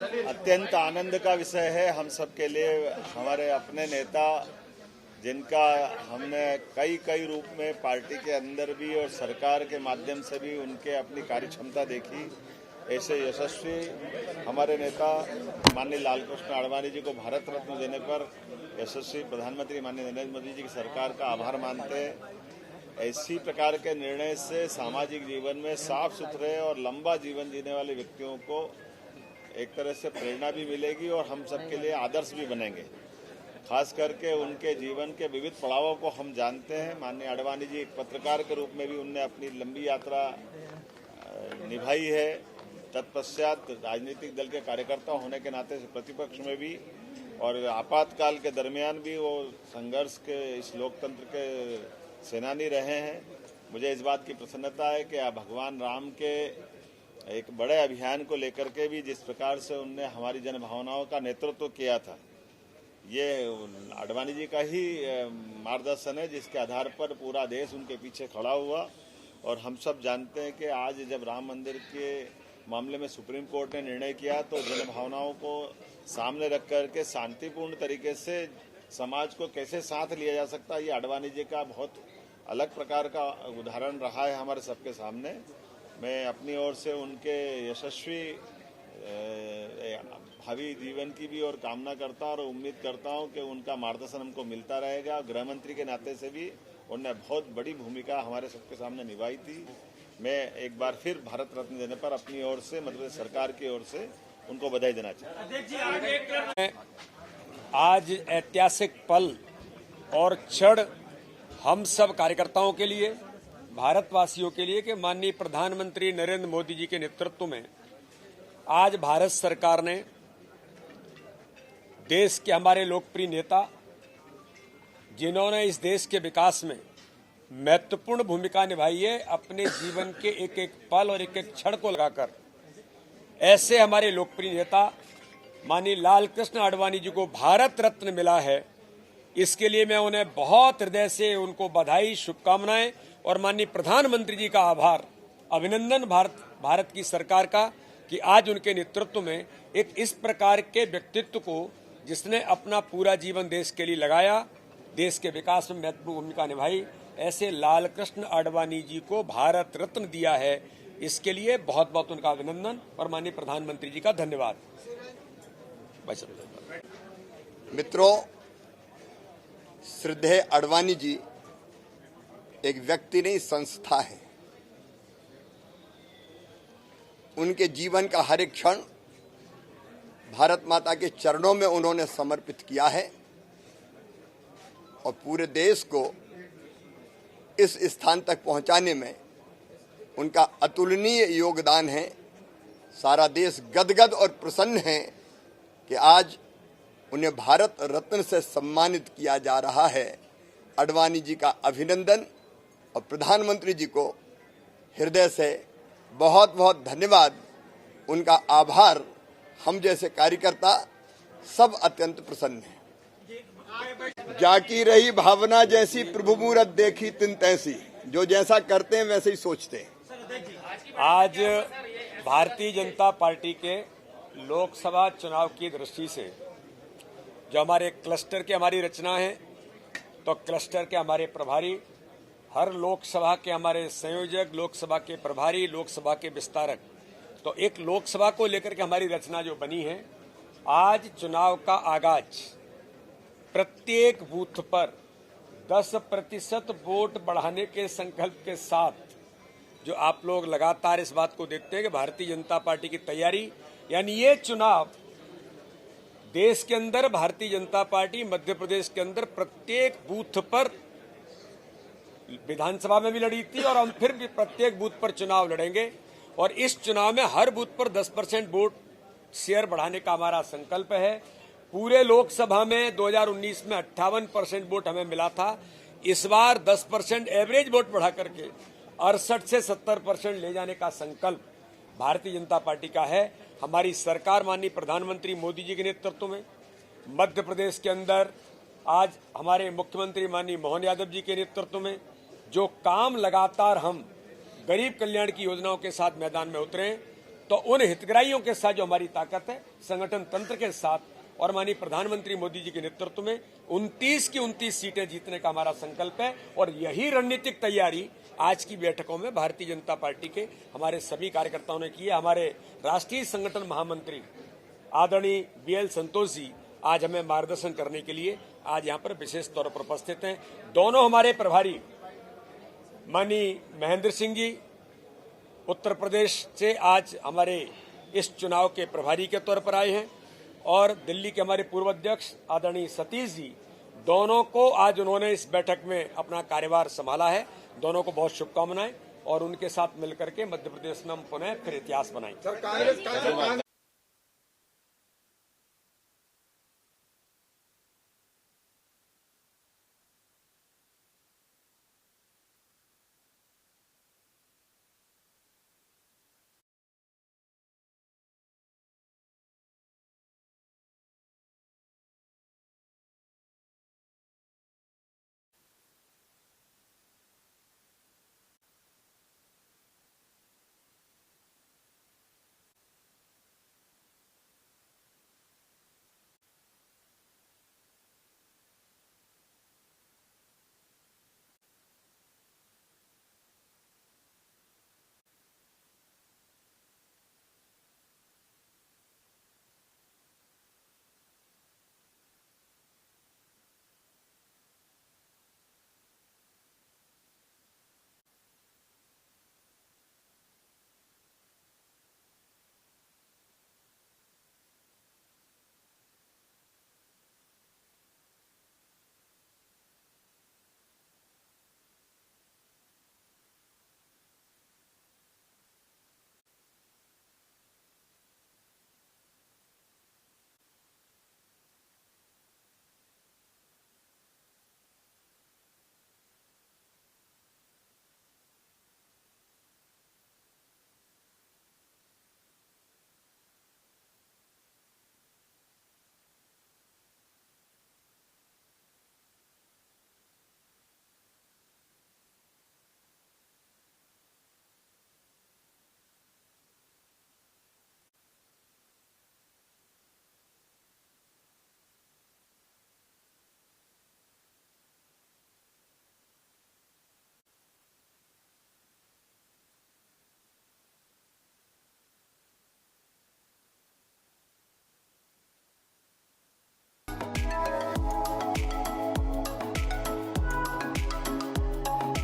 अत्यंत आनंद का विषय है हम सब के लिए। हमारे अपने नेता जिनका हमने कई कई रूप में पार्टी के अंदर भी और सरकार के माध्यम से भी उनके अपनी कार्यक्षमता देखी, ऐसे यशस्वी हमारे नेता माननीय लालकृष्ण आडवाणी जी को भारत रत्न देने पर यशस्वी प्रधानमंत्री माननीय नरेंद्र मोदी जी की सरकार का आभार मानते हैं। ऐसी प्रकार के निर्णय से सामाजिक जीवन में साफ सुथरे और लंबा जीवन जीने वाले व्यक्तियों को एक तरह से प्रेरणा भी मिलेगी और हम सबके लिए आदर्श भी बनेंगे। खास करके उनके जीवन के विविध पड़ावों को हम जानते हैं। माननीय आडवाणी जी एक पत्रकार के रूप में भी उनने अपनी लंबी यात्रा निभाई है। तत्पश्चात राजनीतिक दल के कार्यकर्ता होने के नाते प्रतिपक्ष में भी और आपातकाल के दरमियान भी वो संघर्ष के इस लोकतंत्र के सेनानी रहे हैं। मुझे इस बात की प्रसन्नता है कि भगवान राम के एक बड़े अभियान को लेकर के भी जिस प्रकार से उनने हमारी जनभावनाओं का नेतृत्व किया था, ये आडवाणी जी का ही मार्गदर्शन है जिसके आधार पर पूरा देश उनके पीछे खड़ा हुआ। और हम सब जानते हैं कि आज जब राम मंदिर के मामले में सुप्रीम कोर्ट ने निर्णय किया तो जनभावनाओं को सामने रख करके शांतिपूर्ण तरीके से समाज को कैसे साथ लिया जा सकता है, ये आडवाणी जी का बहुत अलग प्रकार का उदाहरण रहा है हमारे सबके सामने। मैं अपनी ओर से उनके यशस्वी भावी जीवन की भी और कामना करता हूं और उम्मीद करता हूं कि उनका मार्गदर्शन हमको मिलता रहेगा। गृह मंत्री के नाते से भी उन्होंने बहुत बड़ी भूमिका हमारे सबके सामने निभाई थी। मैं एक बार फिर भारत रत्न देने पर अपनी ओर से मध्य प्रदेश सरकार की ओर से उनको बधाई देना चाहता हूं। आज ऐतिहासिक पल और क्षण हम सब कार्यकर्ताओं के लिए, भारतवासियों के लिए कि माननीय प्रधानमंत्री नरेंद्र मोदी जी के नेतृत्व में आज भारत सरकार ने देश के हमारे लोकप्रिय नेता जिन्होंने इस देश के विकास में महत्वपूर्ण भूमिका निभाई है, अपने जीवन के एक एक पल और एक एक क्षण को लगाकर, ऐसे हमारे लोकप्रिय नेता माननीय लालकृष्ण आडवाणी जी को भारत रत्न मिला है। इसके लिए मैं उन्हें बहुत हृदय से उनको बधाई, शुभकामनाएं और माननीय प्रधानमंत्री जी का आभार, अभिनंदन भारत की सरकार का कि आज उनके नेतृत्व में एक इस प्रकार के व्यक्तित्व को जिसने अपना पूरा जीवन देश के लिए लगाया, देश के विकास में महत्वपूर्ण भूमिका निभाई, ऐसे लालकृष्ण आडवाणी जी को भारत रत्न दिया है। इसके लिए बहुत बहुत उनका अभिनंदन और माननीय प्रधानमंत्री जी का धन्यवाद। मित्रों, श्रद्धेय आडवाणी जी एक व्यक्ति नहीं, संस्था है। उनके जीवन का हर एक क्षण भारत माता के चरणों में उन्होंने समर्पित किया है और पूरे देश को इस स्थान तक पहुंचाने में उनका अतुलनीय योगदान है। सारा देश गदगद और प्रसन्न है कि आज उन्हें भारत रत्न से सम्मानित किया जा रहा है। आडवाणी जी का अभिनंदन और प्रधानमंत्री जी को हृदय से बहुत बहुत धन्यवाद, उनका आभार। हम जैसे कार्यकर्ता सब अत्यंत प्रसन्न हैं। जाकी रही भावना जैसी प्रभु मूरत देखी तिन तैसी, जो जैसा करते हैं वैसे ही सोचते हैं। आज भारतीय जनता पार्टी के लोकसभा चुनाव की दृष्टि से जो हमारे क्लस्टर की हमारी रचना है, तो क्लस्टर के हमारे प्रभारी, हर लोकसभा के हमारे संयोजक, लोकसभा के प्रभारी, लोकसभा के विस्तारक, तो एक लोकसभा को लेकर के हमारी रचना जो बनी है। आज चुनाव का आगाज प्रत्येक बूथ पर 10% वोट बढ़ाने के संकल्प के साथ जो आप लोग लगातार इस बात को देखते हैं कि भारतीय जनता पार्टी की तैयारी, यानी ये चुनाव देश के अंदर भारतीय जनता पार्टी मध्य प्रदेश के अंदर प्रत्येक बूथ पर विधानसभा में भी लड़ी थी और हम फिर भी प्रत्येक बूथ पर चुनाव लड़ेंगे। और इस चुनाव में हर बूथ पर 10% वोट शेयर बढ़ाने का हमारा संकल्प है। पूरे लोकसभा में 2019 में 58% वोट हमें मिला था। इस बार 10% एवरेज वोट बढ़ा करके 68 से 70% ले जाने का संकल्प भारतीय जनता पार्टी का है। हमारी सरकार माननीय प्रधानमंत्री मोदी जी के नेतृत्व में मध्य प्रदेश के अंदर आज हमारे मुख्यमंत्री माननीय मोहन यादव जी के नेतृत्व में जो काम लगातार हम गरीब कल्याण की योजनाओं के साथ मैदान में उतरे, तो उन हितग्राहियों के साथ जो हमारी ताकत है, संगठन तंत्र के साथ, और माननीय प्रधानमंत्री मोदी जी के नेतृत्व में 29 की 29 सीटें जीतने का हमारा संकल्प है। और यही रणनीतिक तैयारी आज की बैठकों में भारतीय जनता पार्टी के हमारे सभी कार्यकर्ताओं ने की है। हमारे राष्ट्रीय संगठन महामंत्री आदरणीय BL संतोष जी आज हमें मार्गदर्शन करने के लिए आज यहाँ पर विशेष तौर पर उपस्थित हैं। दोनों हमारे प्रभारी माननीय महेंद्र सिंह जी उत्तर प्रदेश से आज हमारे इस चुनाव के प्रभारी के तौर पर आए हैं, और दिल्ली के हमारे पूर्व अध्यक्ष आदरणीय सतीश जी, दोनों को आज उन्होंने इस बैठक में अपना कार्यभार संभाला है। दोनों को बहुत शुभकामनाएं, और उनके साथ मिलकर के मध्य प्रदेश में हम पुनः फिर इतिहास बनाएंगे।